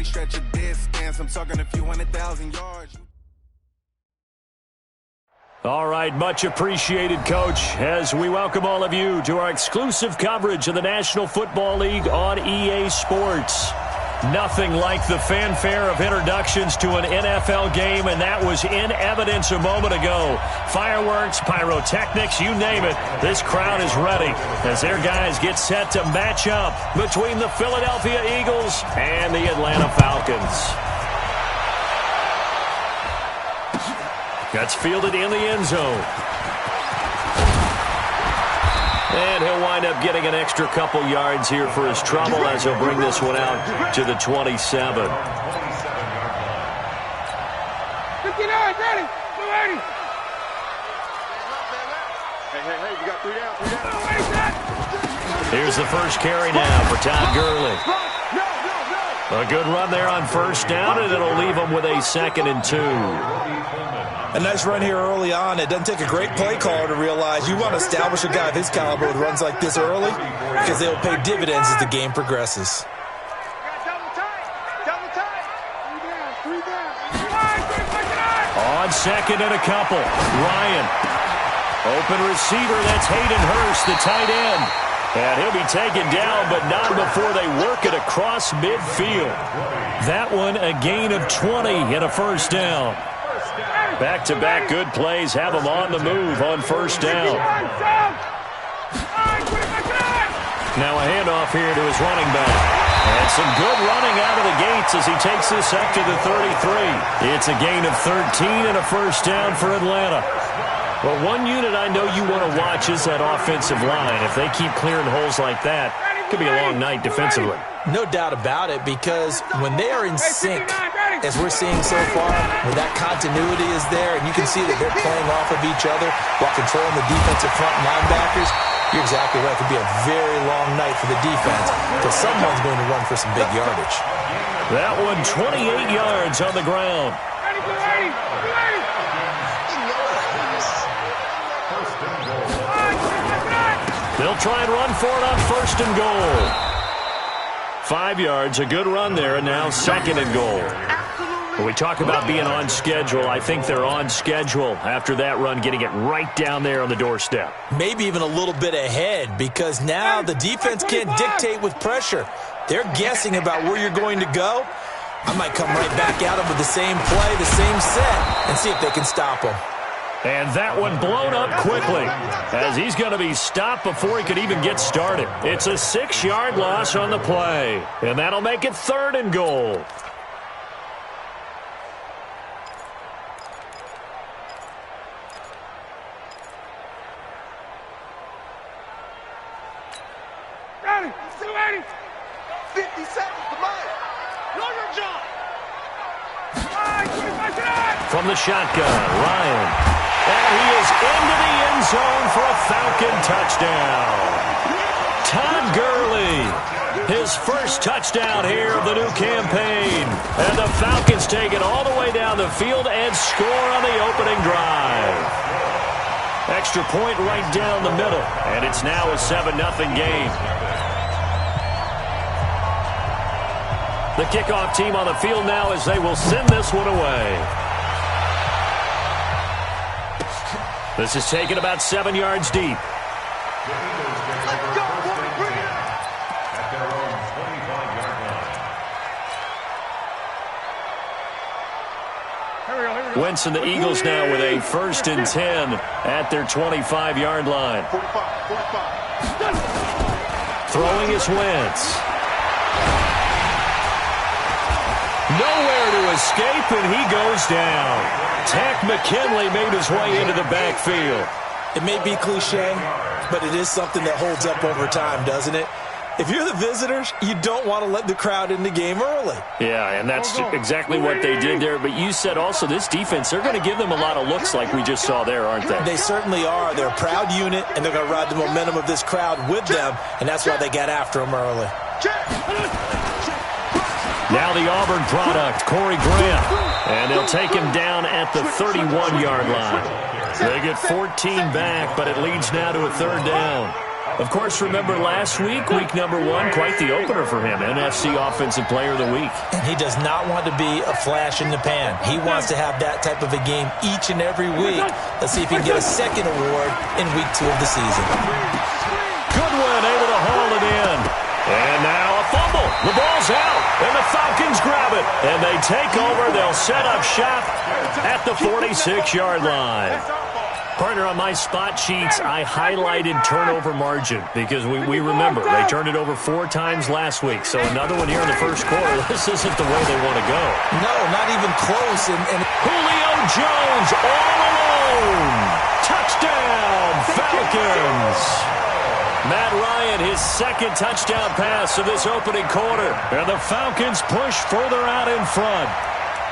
stretch a distance. I'm talking a few 100,000 yards. All right, much appreciated, Coach, as we welcome all of you to our exclusive coverage of the National Football League on EA Sports. Nothing like the fanfare of introductions to an NFL game, and that was in evidence a moment ago. Fireworks, pyrotechnics, you name it. This crowd is ready as their guys get set to match up between the Philadelphia Eagles and the Atlanta Falcons. That's fielded in the end zone. And he'll wind up getting an extra couple yards here for his trouble as he'll bring this one out to the 27. 59, ready, 280. Hey, you got 3 down. Here's the first carry now for Todd Gurley. A good run there on first down, and it'll leave him with a 2nd and 2. A nice run here early on. It doesn't take a great play caller to realize you want to establish a guy of his caliber with runs like this early because they will pay dividends as the game progresses. On 2nd and a couple, Ryan. Open receiver, that's Hayden Hurst, the tight end. And he'll be taken down, but not before they work it across midfield. That one a gain of 20 and a first down. Back-to-back good plays have him on the move on first down. Now a handoff here to his running back. And some good running out of the gates as he takes this up to the 33. It's a gain of 13 and a first down for Atlanta. Well, one unit I know you want to watch is that offensive line. If they keep clearing holes like that, it could be a long night defensively. No doubt about it, because when they are in sync, as we're seeing so far, when that continuity is there and you can see that they're playing off of each other while controlling the defensive front linebackers, you're exactly right. It could be a very long night for the defense because someone's going to run for some big yardage. That one 28 yards on the ground. They'll try and run for it on 1st and goal. 5 yards, a good run there, and now 2nd and goal. When we talk about being on schedule, I think they're on schedule after that run, getting it right down there on the doorstep. Maybe even a little bit ahead, because now the defense can't dictate with pressure. They're guessing about where you're going to go. I might come right back at them with the same play, the same set, and see if they can stop them. And that one blown up quickly as he's going to be stopped before he could even get started. It's a 6-yard loss on the play, and that'll make it 3rd and goal. Ready, 280. 50 seconds to mine. Know your job. From the shotgun, Ryan. And he is into the end zone for a Falcon touchdown. Todd Gurley, his first touchdown here of the new campaign. And the Falcons take it all the way down the field and score on the opening drive. Extra point right down the middle, and it's now a 7-0 game. The kickoff team on the field now as they will send this one away. This is taken about 7 yards deep. Wentz and the Eagles now with a 1st and 10 at their 25-yard line. Throwing is Wentz. Nowhere to escape, and he goes down. Tack McKinley made his way into the backfield. It may be cliche, but it is something that holds up over time, doesn't it? If you're the visitors, you don't want to let the crowd in the game early. Yeah, and that's exactly what they did there. But you said also this defense, they're going to give them a lot of looks like we just saw there, aren't they? They certainly are. They're a proud unit, and they're going to ride the momentum of this crowd with them, and that's why they got after them early. Now the Auburn product, Corey Graham. And they'll take him down at the 31-yard line. They get 14 back, but it leads now to a 3rd down. Of course, remember last week, week number 1, quite the opener for him. NFC Offensive Player of the Week. And he does not want to be a flash in the pan. He wants to have that type of a game each and every week. Let's see if he can get a second award in week 2 of the season. Goodwin able to haul it in. And now a fumble. The ball's out, and the Falcons grab it. And they take over. They'll set up shop at the 46-yard line. Partner, on my spot sheets, I highlighted turnover margin because we remember they turned it over 4 times last week. So another one here in the first quarter. This isn't the way they want to go. No, not even close. And Julio Jones all alone. Touchdown, Falcons. Matt Ryan, his second touchdown pass of this opening quarter. And the Falcons push further out in front.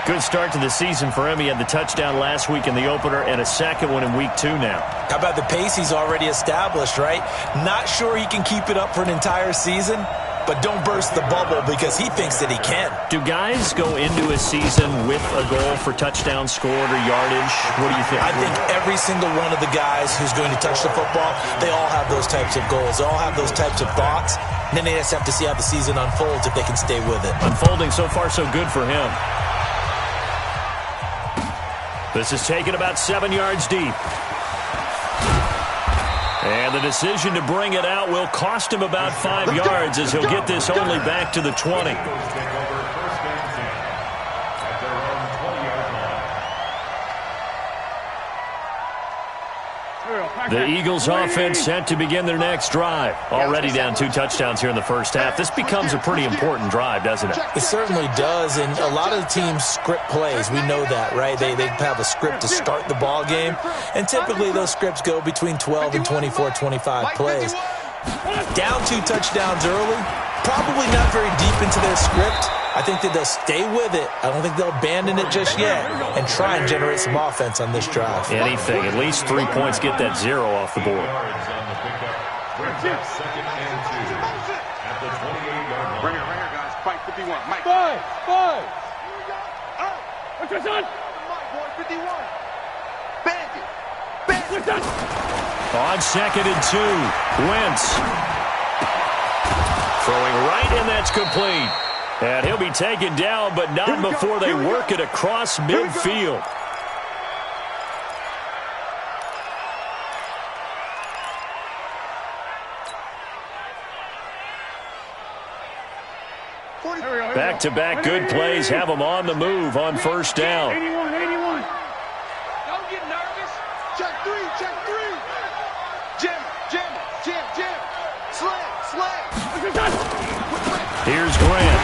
Good start to the season for him. He had the touchdown last week in the opener and a second one in week 2 now. How about the pace he's already established, right? Not sure he can keep it up for an entire season, but don't burst the bubble because he thinks that he can. Do guys go into a season with a goal for touchdown scored or yardage? What do you think? I think every single one of the guys who's going to touch the football, they all have those types of goals. They all have those types of thoughts. And then they just have to see how the season unfolds if they can stay with it. Unfolding so far so good for him. This is taken about 7 yards deep. And the decision to bring it out will cost him about 5 yards as he'll get this only back to the 20. The Eagles offense set to begin their next drive. Already down 2 touchdowns here in the first half. This becomes a pretty important drive, doesn't it? It certainly does, and a lot of the teams script plays. We know that, right? They have a script to start the ball game, and typically those scripts go between 12 and 24, 25 plays. Down 2 touchdowns early, probably not very deep into their script. I think that they'll stay with it. I don't think they'll abandon it just yet and try and generate some offense on this drive. Anything. At least 3 points, get that 0 off the board. Bring it, guys. Fight 51. Mike. Five. What's your son? Mike, boy, 51. Bandit. On 2nd and 2, Wentz. Throwing right, and that's complete. And he'll be taken down, but not before they work it across midfield. Back-to-back good plays have them on the move on first down. 81. Don't get nervous. Check 3. Jim. Slam. Here's Grant.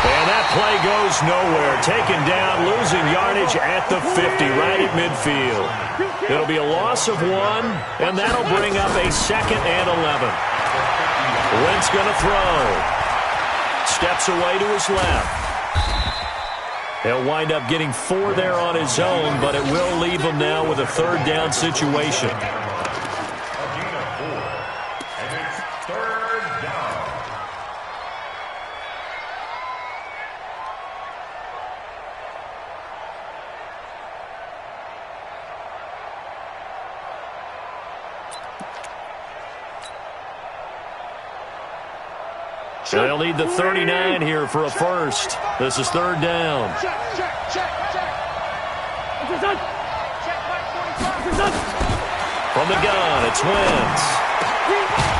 And that play goes nowhere. Taken down, losing yardage at the 50, right at midfield. It'll be a loss of 1, and that'll bring up a 2nd and 11. Wentz going to throw. Steps away to his left. He'll wind up getting 4 there on his own, but it will leave him now with a 3rd down situation. They'll need the 39 here for a first. This is 3rd down. From the gun, it's Wentz.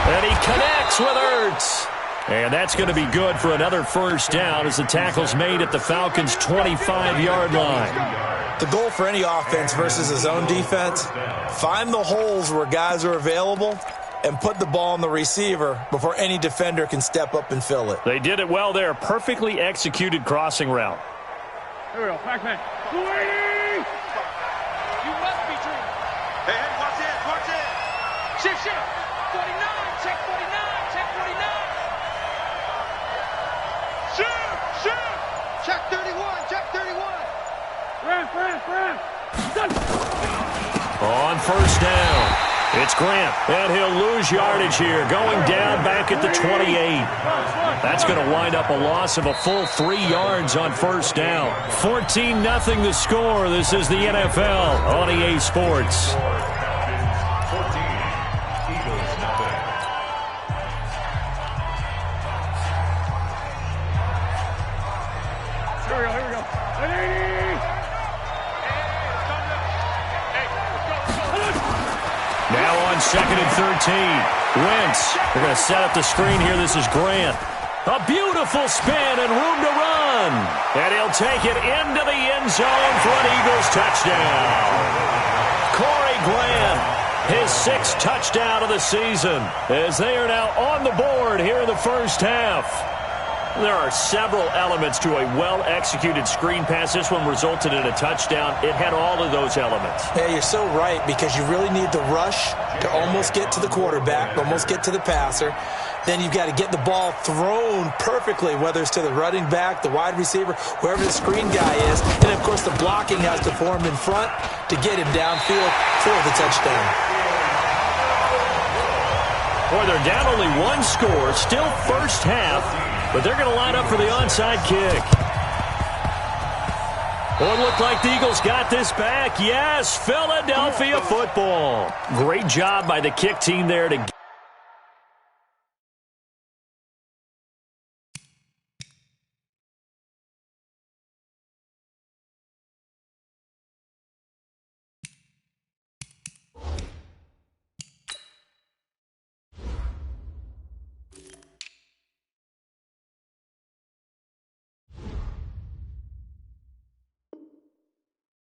And he connects with Ertz. And that's going to be good for another first down as the tackle's made at the Falcons' 25-yard line. The goal for any offense versus his own defense, find the holes where guys are available and put the ball on the receiver before any defender can step up and fill it. They did it well there. Perfectly executed crossing route. Here we go. Pac-Man. You must be dreaming. Hey, watch it. Shift. 49. Check 49. Shoot. Check 31. Grant. On first down. It's Grant, and he'll lose yardage here, going down back at the 28. That's going to wind up a loss of a full 3 yards on first down. 14-0 the score. This is the NFL on EA Sports. Now on 2nd and 13. Wentz. They're going to set up the screen here. This is Grant. A beautiful spin and room to run. And he'll take it into the end zone for an Eagles touchdown. Corey Grant, his 6th touchdown of the season, as they are now on the board here in the first half. There are several elements to a well-executed screen pass. This one resulted in a touchdown. It had all of those elements. Yeah, you're so right, because you really need the rush to almost get to the quarterback, almost get to the passer. Then you've got to get the ball thrown perfectly, whether it's to the running back, the wide receiver, wherever the screen guy is. And, of course, the blocking has to form in front to get him downfield for the touchdown. Boy, they're down only 1 score, still first half, but they're going to line up for the onside kick. Oh, it looked like the Eagles got this back. Yes, Philadelphia football. Great job by the kick team there to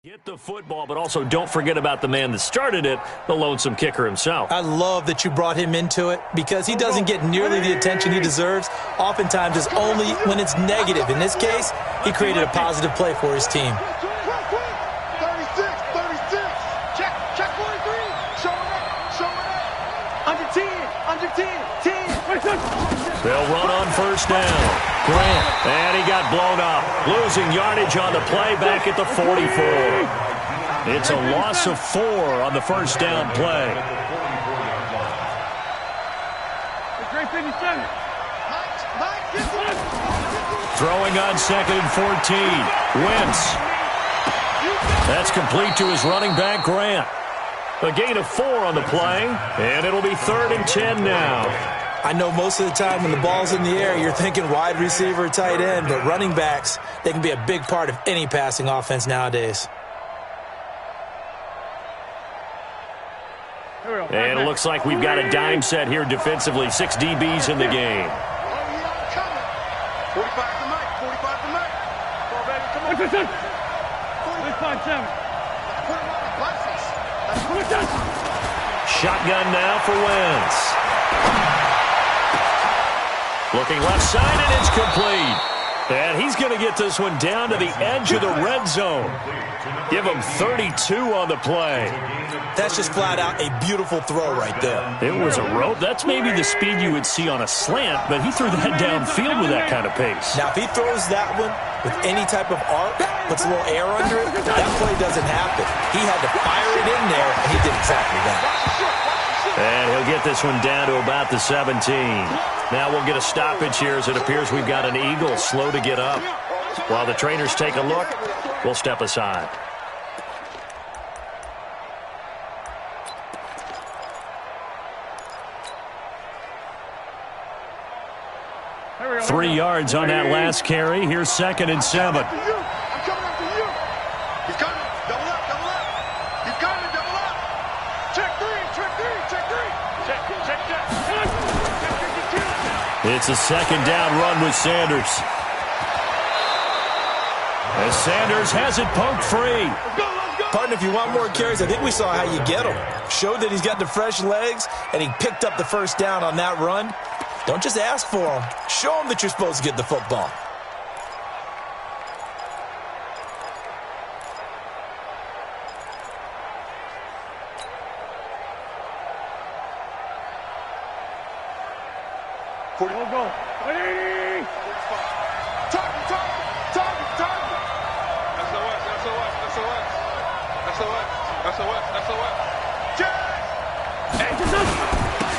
get the football, but also don't forget about the man that started it, the lonesome kicker himself. I love that you brought him into it, because he doesn't get nearly the attention he deserves. Oftentimes it's only when it's negative. In this case, he created a positive play for his team. 36. Check 43. Showing up. Under 10. They'll run on first down. Grant, and he got blown up. Losing yardage on the play back at the 44. It's a loss of 4 on the first down play. Throwing on 2nd and 14. Wentz. That's complete to his running back, Grant. A gain of 4 on the play, and it'll be 3rd and 10 now. I know most of the time when the ball's in the air, you're thinking wide receiver, tight end, but running backs, they can be a big part of any passing offense nowadays. And it looks like we've got a dime set here defensively. 6 DBs in the game. 45 to Mike. 45 to Mike. Come on, baby. Come on. 5-7. Put him on. Shotgun now for Wentz. Looking left side, and it's complete. And he's going to get this one down to the edge of the red zone. Give him 32 on the play. That's just flat out a beautiful throw right there. It was a rope. That's maybe the speed you would see on a slant, but he threw that downfield with that kind of pace. Now, if he throws that one with any type of arc, puts a little air under it, that play doesn't happen. He had to fire it in there, and he did exactly that. And he'll get this one down to about the 17. Now we'll get a stoppage here, as it appears we've got an Eagle slow to get up. While the trainers take a look, we'll step aside. Three yards on that last carry. Here's 2nd and 7. I'm coming after you. He's coming. Double up. He's coming. Double up. Check 3. It's a 2nd down run with Sanders. As Sanders has it poked free. Partner, if you want more carries, I think we saw how you get them. Showed that he's got the fresh legs, and he picked up the first down on that run. Don't just ask for them. Show them that you're supposed to get the football.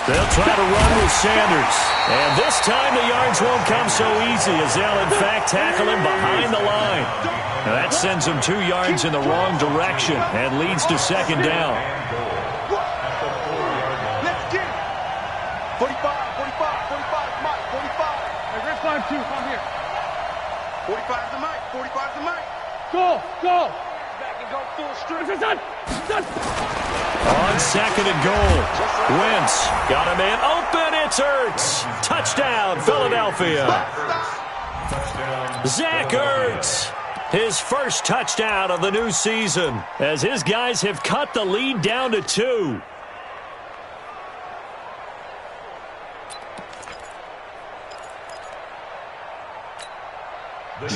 They'll try to run with Sanders. And this time the yards won't come so easy, as they'll in fact tackle him behind the line. Now that sends him 2 yards in the wrong direction and leads to 2nd down. Let's get it. 45, Mike, 45. Hey, red 5-2, come here. 45 to Mike, 45 Go. Back and go full strength. On second and goal. Wentz got a man open. It's Ertz. Touchdown, Philadelphia. Zach Ertz. His first touchdown of the new season as his guys have cut the lead down to 2.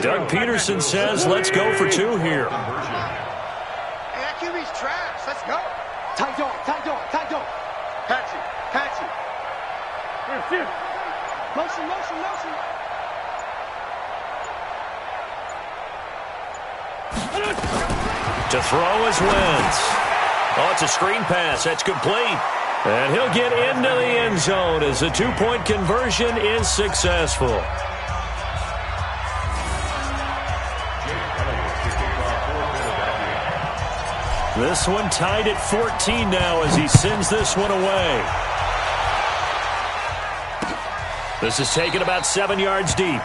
Doug Peterson says, let's go for 2 here. Hey, that QB's trash. Let's go. Tight dog. Patchy. Motion. To throw is Wentz. Oh, it's a screen pass. That's complete. And he'll get into the end zone as the 2-point conversion is successful. This one tied at 14 now as he sends this one away. This is taken about 7 yards deep.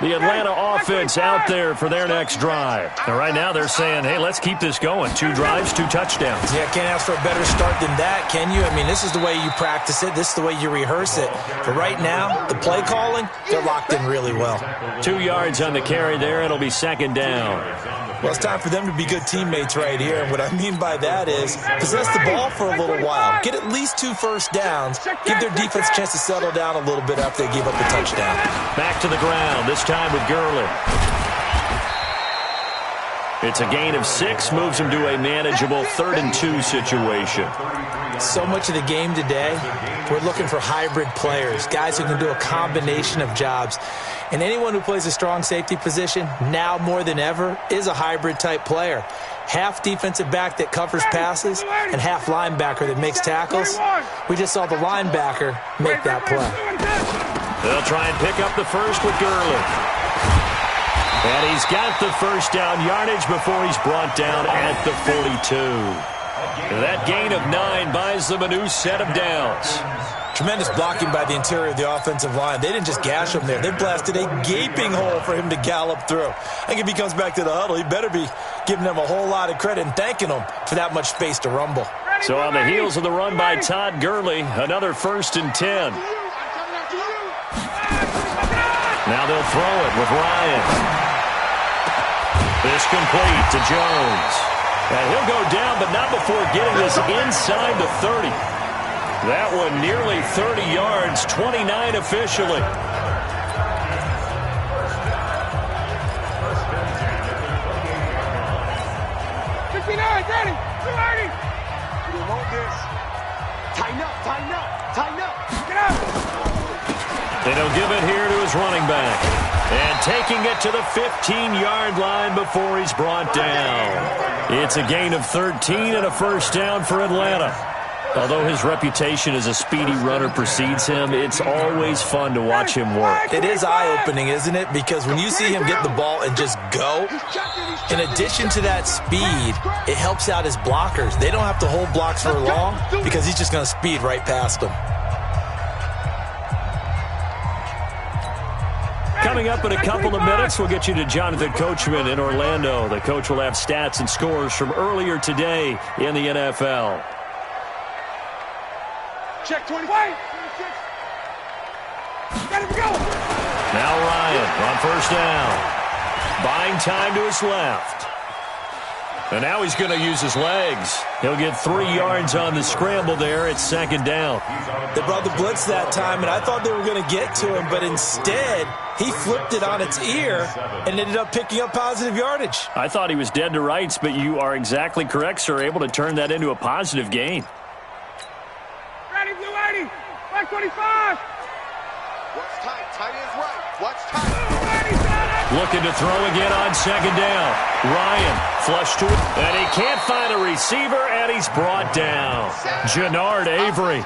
The Atlanta offense out there for their next drive. And right now they're saying, hey, let's keep this going. 2 drives, 2 touchdowns. Yeah, can't ask for a better start than that, can you? I mean, this is the way you practice it. This is the way you rehearse it. But right now, the play calling, they're locked in really well. 2 yards on the carry there. It'll be second down. Well, it's time for them to be good teammates right here. And what I mean by that is possess the ball for a little while. Get at least 2 first downs. Give their defense a chance to settle down a little bit after they give up the touchdown. Back to the ground, this time with Gurley. It's a gain of 6, moves him to a manageable 3rd and 2 situation. So much of the game today, we're looking for hybrid players, guys who can do a combination of jobs. And anyone who plays a strong safety position, now more than ever, is a hybrid-type player. Half defensive back that covers passes and half linebacker that makes tackles. We just saw the linebacker make that play. They'll try and pick up the first with Gurley. And he's got the first down yardage before he's brought down at the 42. That gain of 9 buys them a new set of downs. Tremendous blocking by the interior of the offensive line. They didn't just gash him there. They blasted a gaping hole for him to gallop through. I think if he comes back to the huddle, he better be giving them a whole lot of credit and thanking them for that much space to rumble. So on the heels of the run by Todd Gurley, another 1st and 10. Now they'll throw it with Ryan. This complete to Jones. And he'll go down, but not before getting this inside the 30. That one nearly 30 yards, 29 officially. Tighten up. Get out. They don't give it here to his running back. And taking it to the 15-yard line before he's brought down. It's a gain of 13 and a first down for Atlanta. Although his reputation as a speedy runner precedes him, it's always fun to watch him work. It is eye-opening, isn't it? Because when you see him get the ball and just go, in addition to that speed, it helps out his blockers. They don't have to hold blocks for long because he's just going to speed right past them. Coming up in a couple of minutes, we'll get you to Jonathan Coachman in Orlando. The coach will have stats and scores from earlier today in the NFL. Check 20. Wait. Got him go. Now Ryan on first down. Buying time to his left. And now he's going to use his legs. He'll get 3 yards on the scramble there at second down. They brought the blitz that time, and I thought they were going to get to him, but instead he flipped it on its ear and ended up picking up positive yardage. I thought he was dead to rights, but you are exactly correct, sir. Able to turn that into a positive gain. Ready, blue 80. 525. What's tight? Tight is right. What's tight? Looking to throw again on second down. Ryan flushed to it, and he can't find a receiver, and he's brought down. Jannard Avery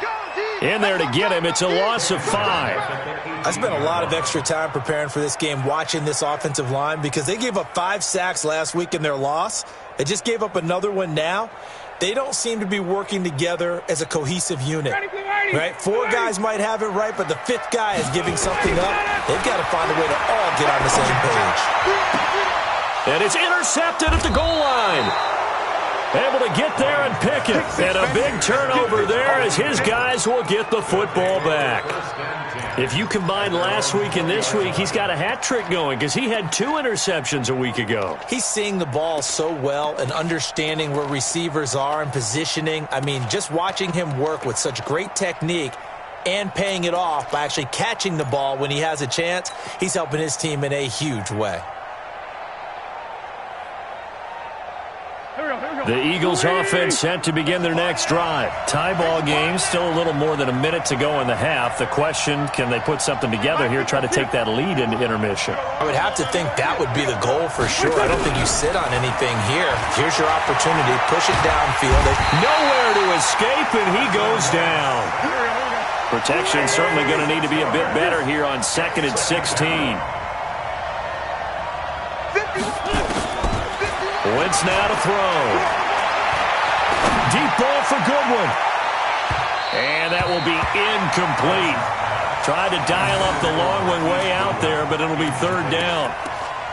in there to get him. It's a loss of 5. I spent a lot of extra time preparing for this game, watching this offensive line, because they gave up 5 sacks last week in their loss. They just gave up another one now. they don't seem to be working together as a cohesive unit. Right? 4 guys might have it right, but the 5th guy is giving something up. They've got to find a way to all get on the same page. And it's intercepted at the goal line. Able to get there and pick it. And a big turnover there as his guys will get the football back. If you combine last week and this week, he's got a hat trick going because he had 2 interceptions a week ago. He's seeing the ball so well and understanding where receivers are and positioning. I mean, just watching him work with such great technique and paying it off by actually catching the ball when he has a chance, he's helping his team in a huge way. The Eagles offense set to begin their next drive. Tie ball game, still a little more than a minute to go in the half. The question, can they put something together here, try to take that lead into intermission? I would have to think that would be the goal for sure. I don't think you sit on anything here. Here's your opportunity. Push it downfield. Nowhere to escape, and he goes down. Protection certainly going to need to be a bit better here on 2nd and 16. Wentz now to throw. Deep ball for Goodwin. And that will be incomplete. Tried to dial up the long one way out there, but it'll be 3rd down.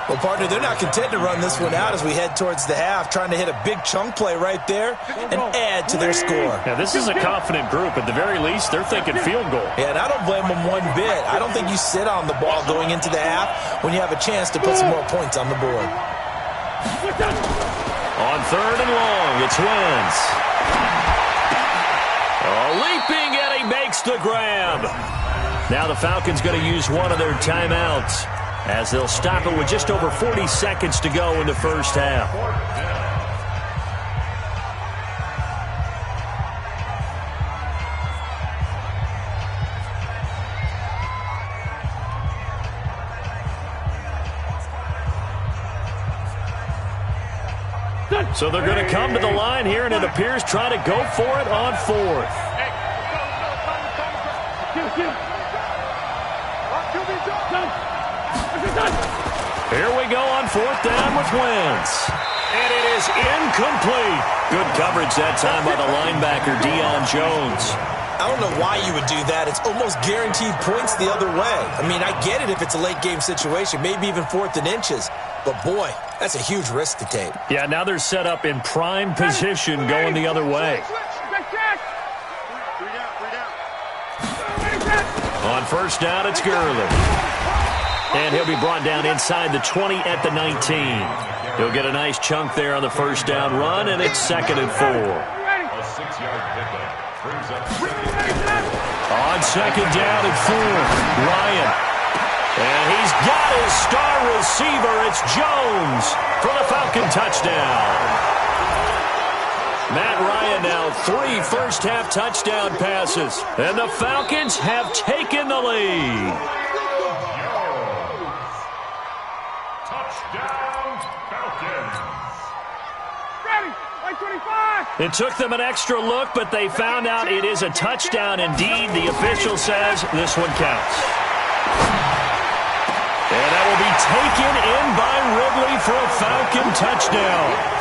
Well, partner, they're not content to run this one out as we head towards the half, trying to hit a big chunk play right there and add to their score. Yeah, this is a confident group. At the very least, they're thinking field goal. Yeah, and I don't blame them one bit. I don't think you sit on the ball going into the half when you have a chance to put some more points on the board. On 3rd and long, it's Wentz. Leaping, and he makes the grab. Now the Falcons going to use one of their timeouts as they'll stop it with just over 40 seconds to go in the first half. So they're going to come to the line here, and it appears try to go for it on 4th. Here we go on 4th down with Wentz. And it is incomplete. Good coverage that time by the linebacker, Deion Jones. I don't know why you would do that. It's almost guaranteed points the other way. I mean, I get it if it's a late game situation, maybe even 4th and inches. But, boy, that's a huge risk to take. Yeah, now they're set up in prime position going the other way. On 1st down, it's Gurley. And he'll be brought down inside the 20 at the 19. He'll get a nice chunk there on the 1st down run, and it's 2nd and 4. On 2nd down and 4, Ryan. And he's got his star receiver. It's Jones for the Falcon touchdown. Matt Ryan now 3 first-half touchdown passes. And the Falcons have taken the lead. Touchdown, Falcons. Ready, like 25. It took them an extra look, but they found out it is a touchdown indeed. The official says this one counts. And that will be taken in by Ridley for a Falcon touchdown.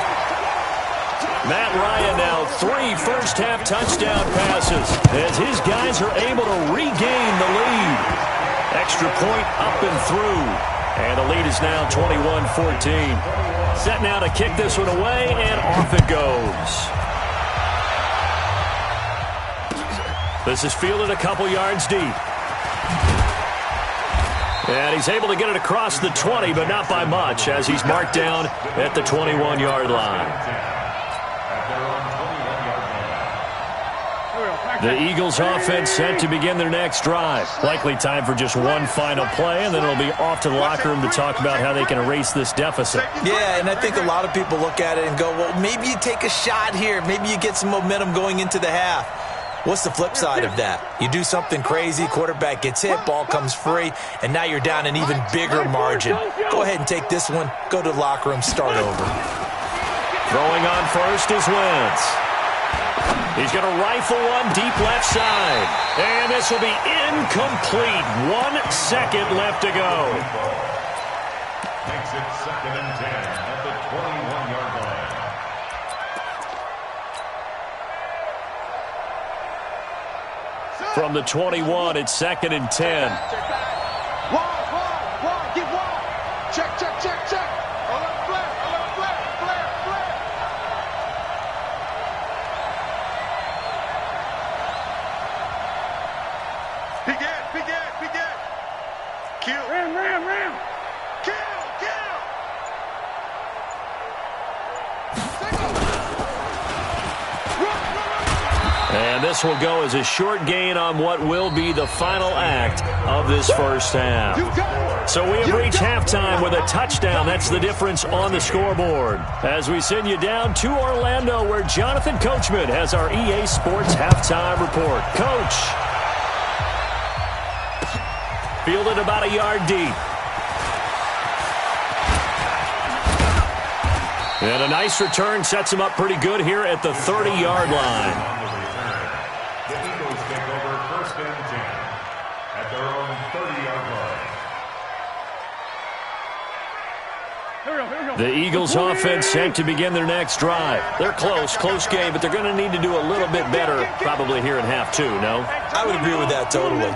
Matt Ryan now 3 first-half touchdown passes as his guys are able to regain the lead. Extra point up and through. And the lead is now 21-14. Set now to kick this one away, and off it goes. This is fielded a couple yards deep. And he's able to get it across the 20, but not by much, as he's marked down at the 21-yard line. The Eagles offense set to begin their next drive. Likely time for just one final play, and then it'll be off to the locker room to talk about how they can erase this deficit. Yeah, and I think a lot of people look at it and go, well, maybe you take a shot here. Maybe you get some momentum going into the half. What's the flip side of that? You do something crazy, quarterback gets hit, ball comes free, and now you're down an even bigger margin. Go ahead and take this one, go to the locker room, start over. Throwing on first is Wentz. He's going to rifle one deep left side. And this will be incomplete. 1 second left to go. Makes it 2nd and 10 at the 21-yard line. From the 21, it's 2nd and 10. Wide, get wide. Check. A little flare. Begin. Kill. Ram. Kill. And this will go as a short gain on what will be the final act of this first half. So we have reached halftime with a touchdown. That's the difference on the scoreboard. As we send you down to Orlando, where Jonathan Coachman has our EA Sports halftime report. Coach. Fielded about a yard deep. And a nice return sets him up pretty good here at the 30-yard line. The Eagles take over 1st and 10 at their own 30-yard line. The Eagles offense set to begin their next drive. They're close game, but they're going to need to do a little bit better probably here in half 2, no? I would agree with that totally.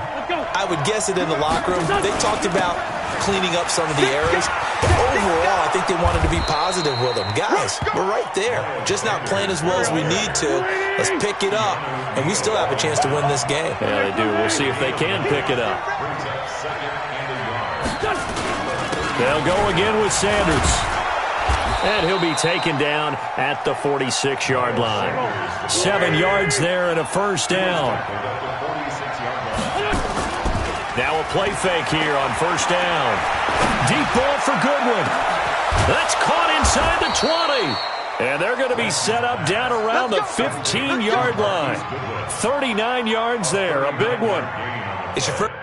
I would guess it in the locker room. They talked about cleaning up some of the errors. But overall, I think they wanted to be positive with them. Guys, we're right there. Just not playing as well as we need to. Let's pick it up, and we still have a chance to win this game. Yeah, they do. We'll see if they can pick it up. They'll go again with Sanders. And he'll be taken down at the 46-yard line. 7 yards there and a first down. Now a play fake here on first down. Deep ball for Goodwin. That's caught inside the 20. And they're going to be set up down around the 15-yard line. 39 yards there, a big one. It's your first.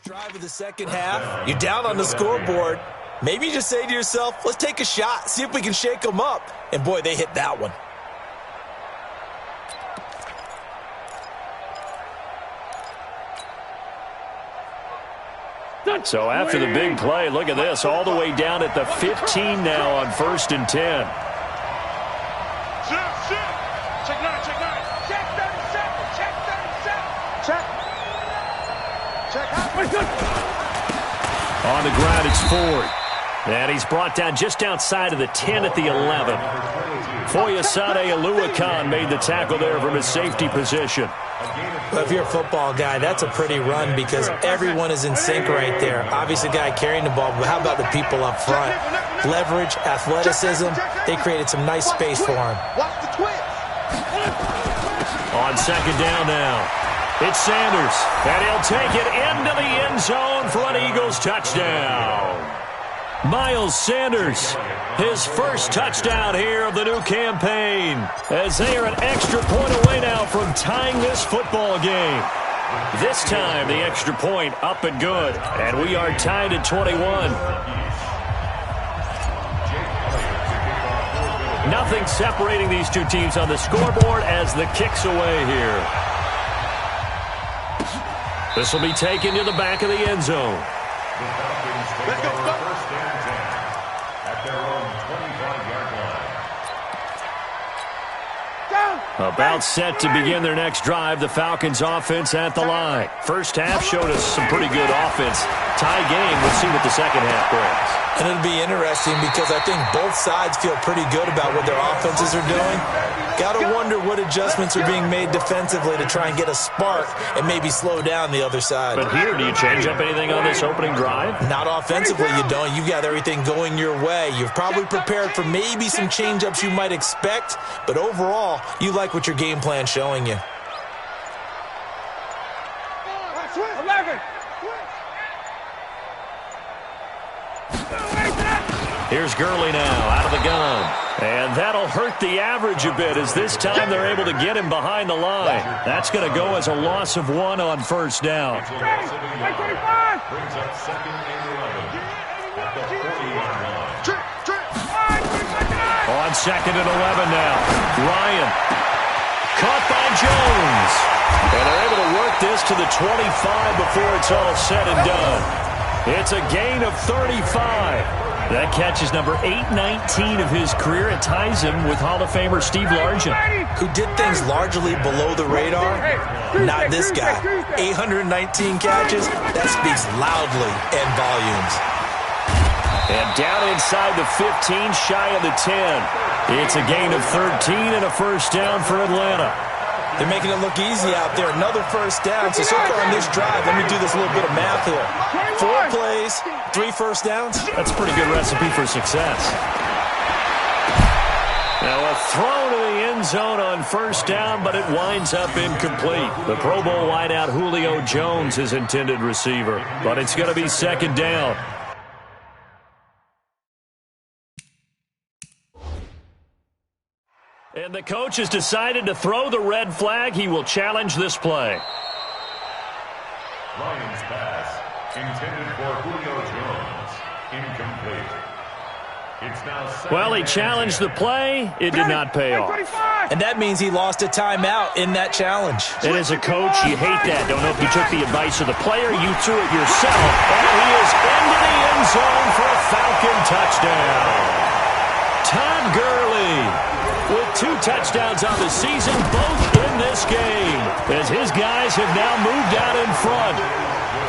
Drive of the second half, you're down on the scoreboard. Maybe you just say to yourself, let's take a shot, see if we can shake them up. And boy, they hit that one. So after the big play, look at this, all the way down at the 15 now on 1st and 10. Check 9. Check 37. Check. On the ground, it's Ford. And he's brought down just outside of the 10 at the 11. Foyesade Aluakan made the tackle there from his safety position. Well, if you're a football guy, that's a pretty run because everyone is in sync right there. Obviously, the guy carrying the ball, but how about the people up front? Leverage, athleticism, they created some nice space for him. On second down now. It's Sanders, and he'll take it into the end zone for an Eagles touchdown. Miles Sanders, his first touchdown here of the new campaign, as they are an extra point away now from tying this football game. This time, the extra point up and good, and we are tied at 21. Nothing separating these two teams on the scoreboard as the kick's away here. This will be taken to the back of the end zone. Let's go. First and 10 at their own 25-yard line. About set to begin their next drive, the Falcons offense at the line. First half showed us some pretty good offense. Tie game, we'll see what the second half brings. And it'll be interesting because I think both sides feel pretty good about what their offenses are doing. Got to wonder what adjustments are being made defensively to try and get a spark and maybe slow down the other side. But here, do you change up anything on this opening drive? Not offensively, you don't. You've got everything going your way. You've probably prepared for maybe some change-ups you might expect, but overall, you like what your game plan's showing you. 11. Here's Gurley now out of the gun. And that'll hurt the average a bit as this time they're able to get him behind the line. That's going to go as a loss of 1 on first down. Brings up 2nd and 11 at the 40-yard line. On 2nd and 11 now. Ryan. Caught by Jones. And they're able to work this to the 25 before it's all said and done. It's a gain of 35. That catch is number 819 of his career. It ties him with Hall of Famer Steve Largent, who did things largely below the radar. Not this guy. 819 catches. That speaks loudly in volumes. And down inside the 15, shy of the 10. It's a gain of 13 and a first down for Atlanta. They're making it look easy out there. Another first down. So far on this drive, let me do this little bit of math here. 4 plays, 3 first downs. That's a pretty good recipe for success. Now a throw to the end zone on first down, but it winds up incomplete. The Pro Bowl wideout Julio Jones is intended receiver, but it's going to be 2nd down. And the coach has decided to throw the red flag. He will challenge this play. Lions pass intended for Julio Jones. Incomplete. It's now well, he challenged the play. It did not pay off. And that means he lost a timeout in that challenge. And as a coach, you hate that. Don't know if you took the advice of the player. You threw it yourself. And he is into the end zone for a Falcon touchdown. Todd Gurley with 2 touchdowns on the season, both in this game, as his guys have now moved out in front.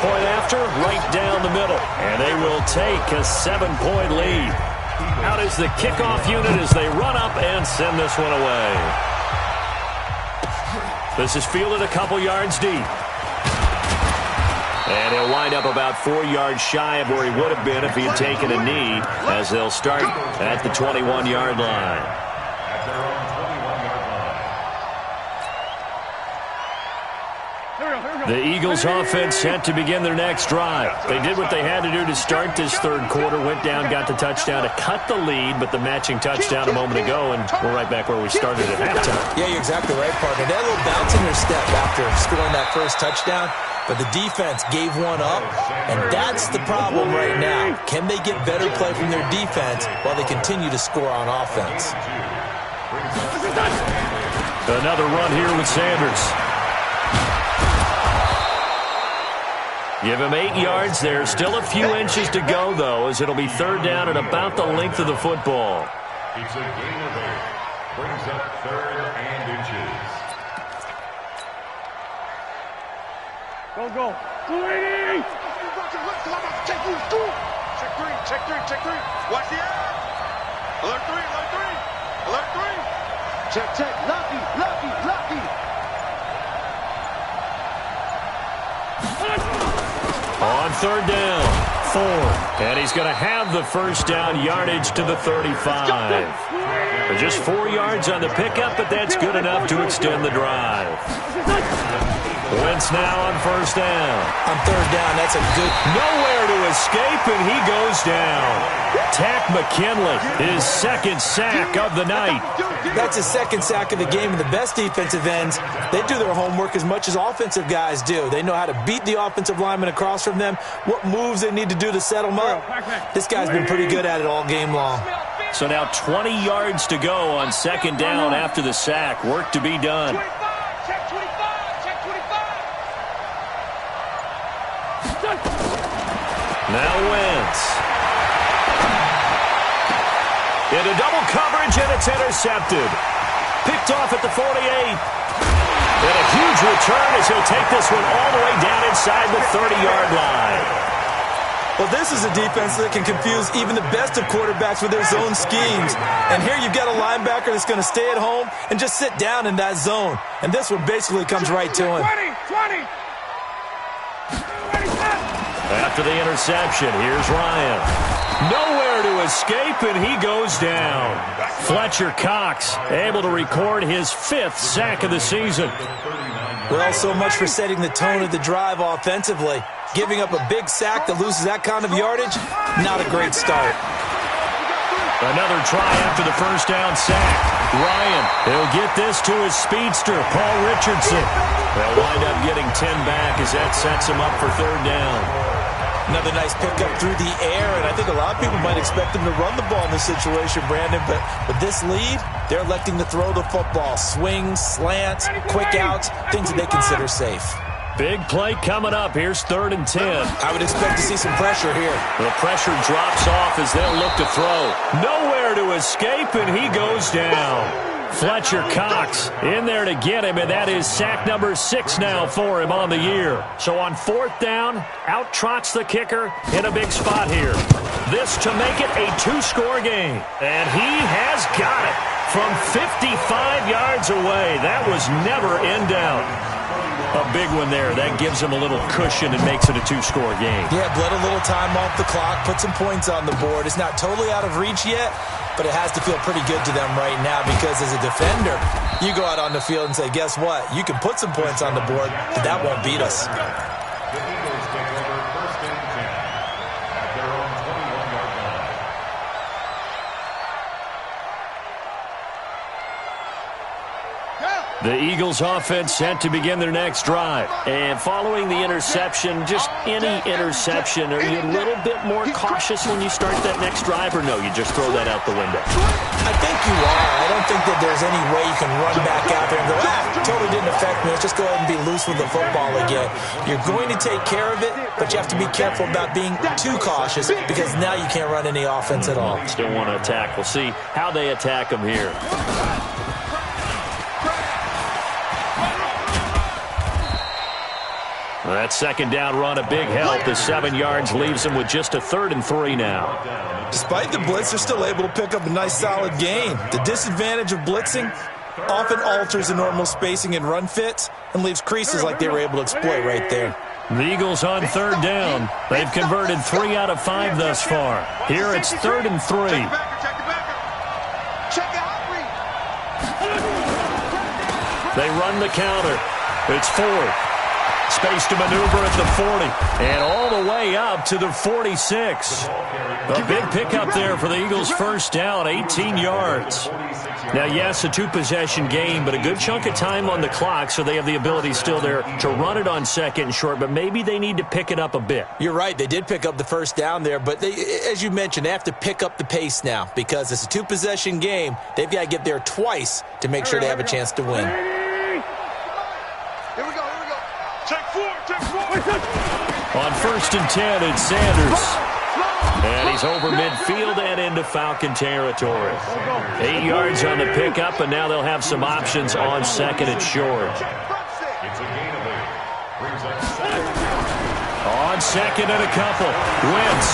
Point after, right down the middle, and they will take a 7-point lead. Out is the kickoff unit as they run up and send this one away. This is fielded a couple yards deep. And he'll wind up about 4 yards shy of where he would have been if he had taken a knee, as they'll start at the 21-yard line. At their own 21-yard line. The Eagles offense set to begin their next drive. They did what they had to do to start this third quarter, went down, got the touchdown to cut the lead, but the matching touchdown a moment ago, and we're right back where we started at halftime. Yeah, you're exactly right, partner. They had a little bounce in their step after scoring that first touchdown, but the defense gave one up, and that's the problem right now. Can they get better play from their defense while they continue to score on offense? Another run here with Sanders. Give him 8 yards there. Still a few inches to go, though, as it'll be 3rd down at about the length of the football. It's a gain of 8. Brings up 3rd and inches. Go. 280! Check three. Watch the air. Alert 3. Check. Lucky. On 3rd down, Ford. And he's going to have the first down yardage to the 35. Just 4 yards on the pickup, but that's good enough to extend the drive. Wentz now on 1st down. On 3rd down, that's a good... Nowhere to escape, and he goes down. Tack McKinley, his 2nd sack of the night. That's his 2nd sack of the game, and the best defensive ends, they do their homework as much as offensive guys do. They know how to beat the offensive lineman across from them, what moves they need to do to set them up. This guy's been pretty good at it all game long. So now 20 yards to go on 2nd down after the sack. Work to be done. Now Wentz. Into double coverage, and it's intercepted. Picked off at the 48. And a huge return as he'll take this one all the way down inside the 30-yard line. Well, this is a defense that can confuse even the best of quarterbacks with their zone schemes. And here you've got a linebacker that's going to stay at home and just sit down in that zone. And this one basically comes right to him. 20. After the interception, here's Ryan. Nowhere to escape, and he goes down. Fletcher Cox able to record his 5th sack of the season. Well, so much for setting the tone of the drive offensively. Giving up a big sack that loses that kind of yardage, not a great start. Another try after the first down sack. Ryan, he'll get this to his speedster, Paul Richardson. They'll wind up getting 10 back as that sets him up for third down. Another nice pickup through the air, and I think a lot of people might expect him to run the ball in this situation, Brandon, but with this lead, they're electing to throw the football. Swings, slants, quick outs, things that they consider safe. Big play coming up. Here's 3rd and 10. I would expect to see some pressure here. The pressure drops off as they'll look to throw. Nowhere to escape, and he goes down. Fletcher Cox in there to get him, and that is sack number 6 now for him on the year. So on 4th down, out trots the kicker in a big spot here. This to make it a 2-score game. And he has got it from 55 yards away. That was never in doubt. A big one there. That gives him a little cushion and makes it a 2-score game. Yeah, bled a little time off the clock, put some points on the board. It's not totally out of reach yet, but it has to feel pretty good to them right now because as a defender, you go out on the field and say, guess what? You can put some points on the board, but that won't beat us. The Eagles take over 1st and 10 at their own 21-yard line. The Eagles offense set to begin their next drive. And following the interception, just any interception, are you a little bit more cautious when you start that next drive, or no, you just throw that out the window? I think you are. I don't think that there's any way you can run back out there and go, totally didn't affect me. Let's just go ahead and be loose with the football again. You're going to take care of it, but you have to be careful about being too cautious because now you can't run any offense at all. Still want to attack. We'll see how they attack them here. That 2nd down run, a big help. The 7 yards leaves them with just a 3rd and 3 now. Despite the blitz, they're still able to pick up a nice solid gain. The disadvantage of blitzing often alters the normal spacing and run fits and leaves creases like they were able to exploit right there. The Eagles on 3rd down. They've converted 3 out of 5 thus far. Here it's 3rd and 3. They run the counter. It's 4th. Space to maneuver at the 40 and all the way up to the 46. A big pickup there for the Eagles' 1st down, 18 yards. Now, yes, a 2-possession game, but a good chunk of time on the clock, so they have the ability still there to run it on 2nd and short, but maybe they need to pick it up a bit. You're right. They did pick up the 1st down there, but they, as you mentioned, they have to pick up the pace now because it's a 2-possession game. They've got to get there twice to make sure they have a chance to win. On 1st and 10, it's Sanders. And he's over midfield and into Falcon territory. 8 yards on the pickup, and now they'll have some options on 2nd and short. It's a gain of 8. Brings up 7. On 2nd and a couple. Wentz.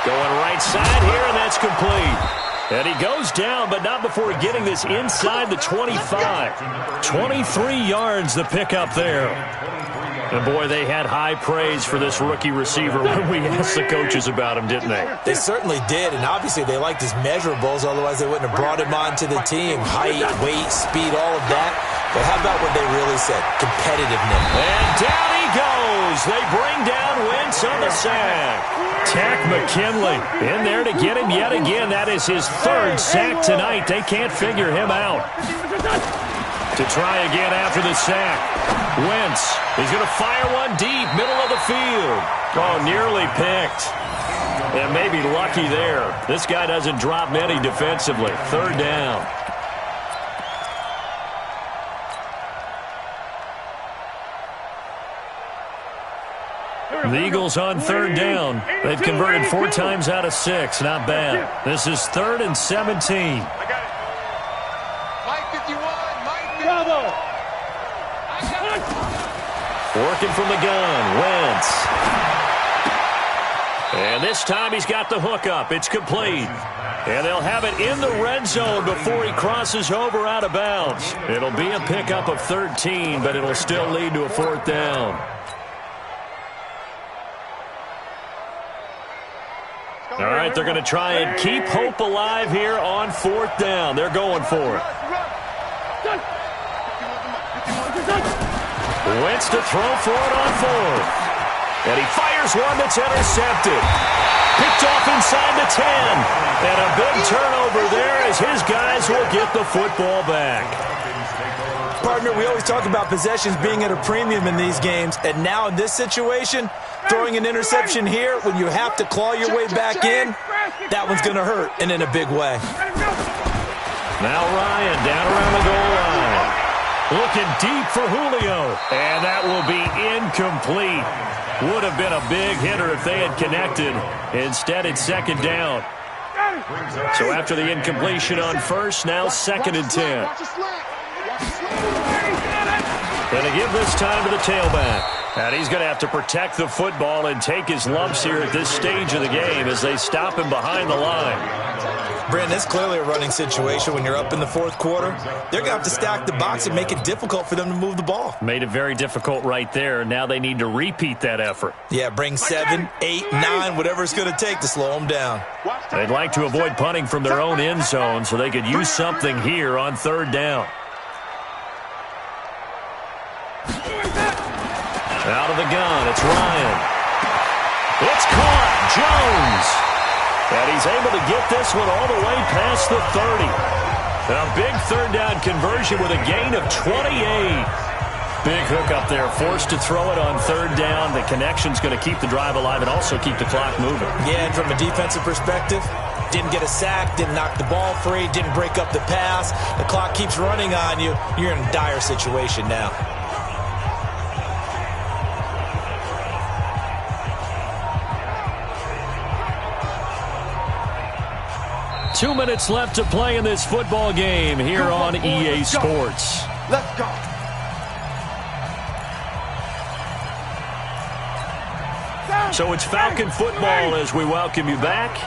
Going right side here, and that's complete. And he goes down, but not before getting this inside the 25. 23 yards the pickup there. And, boy, they had high praise for this rookie receiver when we asked the coaches about him, didn't they? They certainly did, and obviously they liked his measurables, otherwise they wouldn't have brought him onto the team. Height, weight, speed, all of that. But how about what they really said? Competitiveness. And down he goes. They bring down Wentz on the sack. Tack McKinley in there to get him yet again. That is his 3rd sack tonight. They can't figure him out. To try again after the sack. Wentz is going to fire one deep, middle of the field. Oh, nearly picked. And maybe lucky there. This guy doesn't drop many defensively. 3rd down. The Eagles on 3rd down. They've converted 4 times out of 6. Not bad. This is 3rd and 17. I got it. Mike 51. Mike 51. Bravo. Working from the gun. Wentz. And this time he's got the hook up. It's complete. And they'll have it in the red zone before he crosses over out of bounds. It'll be a pickup of 13, but it'll still lead to a 4th down. All right, they're going to try and keep hope alive here on 4th down. They're going for it. Wentz to throw for it on 4th. And he fires one that's intercepted. Picked off inside the 10. And a big turnover there as his guys will get the football back. Partner, we always talk about possessions being at a premium in these games. And now in this situation, throwing an interception here when you have to claw your way back in, that one's going to hurt, and in a big way. Now Ryan down around the goal line. Looking deep for Julio. And that will be incomplete. Would have been a big hitter if they had connected. Instead, it's second down. So after the incompletion on first, now second and 10. And to give this time to the tailback. And he's going to have to protect the football and take his lumps here at this stage of the game as they stop him behind the line. Brandon, it's clearly a running situation when you're up in the fourth quarter. They're going to have to stack the box and make it difficult for them to move the ball. Made it very difficult right there. Now they need to repeat that effort. Yeah, bring 7, 8, 9, whatever it's going to take to slow them down. They'd like to avoid punting from their own end zone so they could use something here on third down. Out of the gun, it's Ryan. It's caught, Jones. And he's able to get this one all the way past the 30. A big third down conversion with a gain of 28. Big hook up there, forced to throw it on third down. The connection's going to keep the drive alive and also keep the clock moving. Yeah, and from a defensive perspective, didn't get a sack, didn't knock the ball free, didn't break up the pass. The clock keeps running on you. You're in a dire situation now. 2 minutes left to play in this football game here on EA Sports. Let's go. So it's Falcon football as we welcome you back.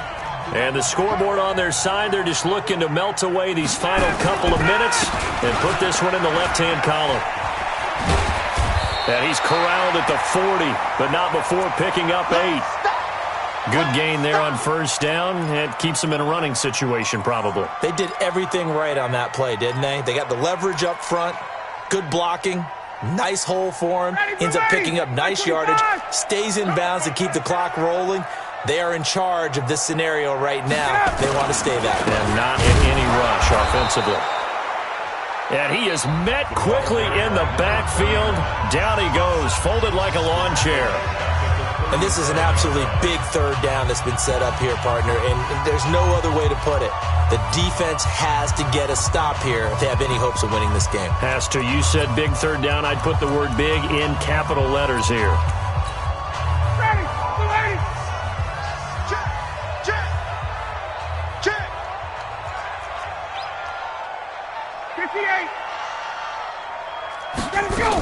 And the scoreboard on their side, they're just looking to melt away these final couple of minutes and put this one in the left-hand column. And he's corralled at the 40, but not before picking up 8. Good gain there on first down. It keeps them in a running situation probably. They did everything right on that play, didn't they? They got the leverage up front, good blocking, nice hole for him, ends up picking up nice yardage, stays in bounds to keep the clock rolling. They are in charge of this scenario right now. They want to stay that way. And not in any rush offensively. And he is met quickly in the backfield. Down he goes, folded like a lawn chair. And this is an absolutely big third down that's been set up here, partner, and there's no other way to put it. The defense has to get a stop here if they have any hopes of winning this game. Has to. You said big third down. I'd put the word big in capital letters here. Ready, ready. Check, check, check. 58. Ready to go.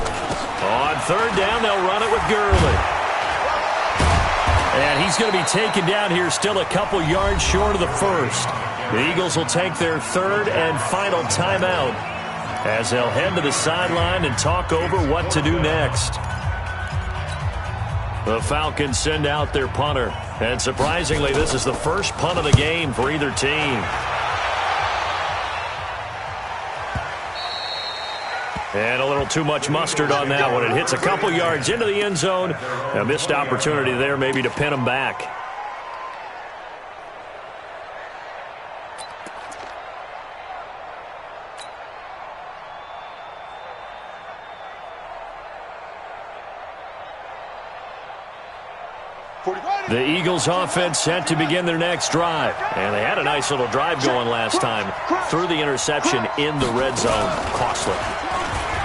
On third down, they'll run it with Gurley. And he's going to be taken down here still a couple yards short of the first. The Eagles will take their third and final timeout as they'll head to the sideline and talk over what to do next. The Falcons send out their punter. And surprisingly, this is the first punt of the game for either team. And a little too much mustard on that one. It hits a couple yards into the end zone. A missed opportunity there maybe to pin them back. The Eagles offense set to begin their next drive. And they had a nice little drive going last time. Threw the interception in the red zone. Costly.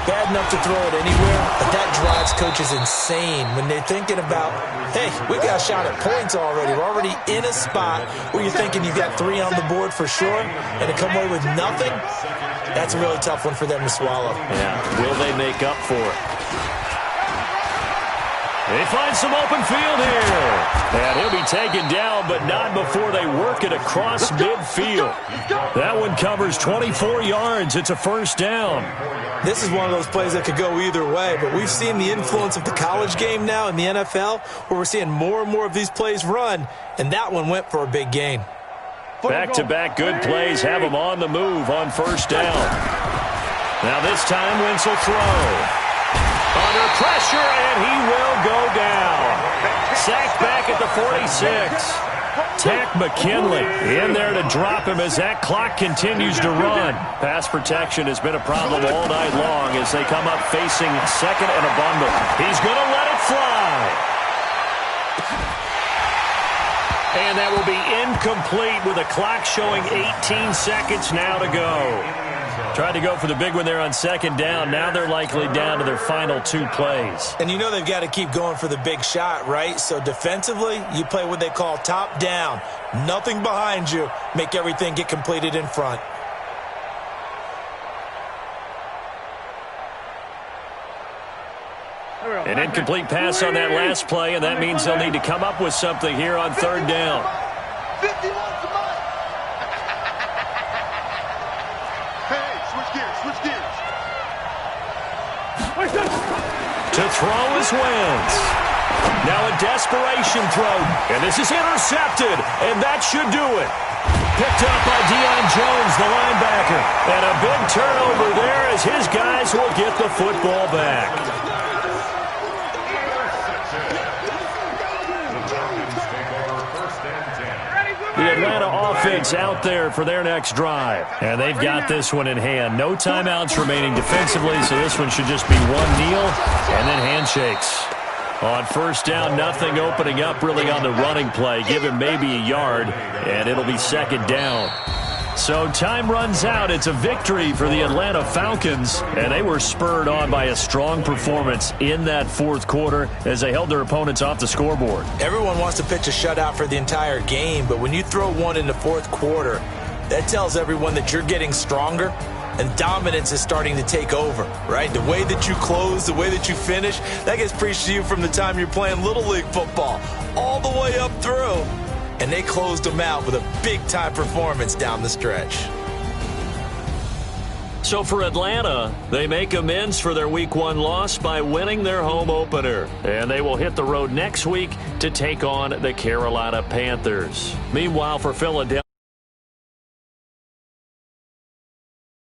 Bad enough to throw it anywhere, but that drives coaches insane when they're thinking about, hey, we got a shot at points already. We're already in a spot where you're thinking you've got 3 on the board for sure, and to come away with nothing, that's a really tough one for them to swallow. Yeah, will they make up for it? They find some open field here. And he'll be taken down, but not before they work it across midfield. That one covers 24 yards. It's a first down. This is one of those plays that could go either way, but we've seen the influence of the college game now in the NFL, where we're seeing more and more of these plays run, and that one went for a big gain. Back-to-back good plays have them on the move on first down. Now this time, Wentz will throw. Under pressure, and he will go down. Sacked back at the 46. Tack McKinley in there to drop him as that clock continues to run. Pass protection has been a problem all night long as they come up facing second and a bundle. He's going to let it fly. And that will be incomplete with a clock showing 18 seconds now to go. Tried to go for the big one there on second down. Now they're likely down to their final 2 plays. And you know they've got to keep going for the big shot, right? So defensively, you play what they call top down. Nothing behind you. Make everything get completed in front. An incomplete pass on that last play, and that means they'll need to come up with something here on third down. 51 to mine. Hey, switch gears. To throw is Wentz. Now a desperation throw, and this is intercepted, and that should do it. Picked up by Deion Jones, the linebacker. And a big turnover there as his guys will get the football back. The Atlanta offense out there for their next drive. And they've got this one in hand. No timeouts remaining defensively, so this one should just be one kneel and then handshakes. On first down, nothing opening up really on the running play. Give him maybe a yard, and it'll be second down. So time runs out. It's a victory for the Atlanta Falcons, and they were spurred on by a strong performance in that fourth quarter as they held their opponents off the scoreboard. Everyone wants to pitch a shutout for the entire game, but when you throw one in the fourth quarter, that tells everyone that you're getting stronger and dominance is starting to take over, right? The way that you close, the way that you finish, that gets preached to you from the time you're playing Little League football all the way up through. And they closed them out with a big-time performance down the stretch. So for Atlanta, they make amends for their Week 1 loss by winning their home opener. And they will hit the road next week to take on the Carolina Panthers. Meanwhile, for Philadelphia,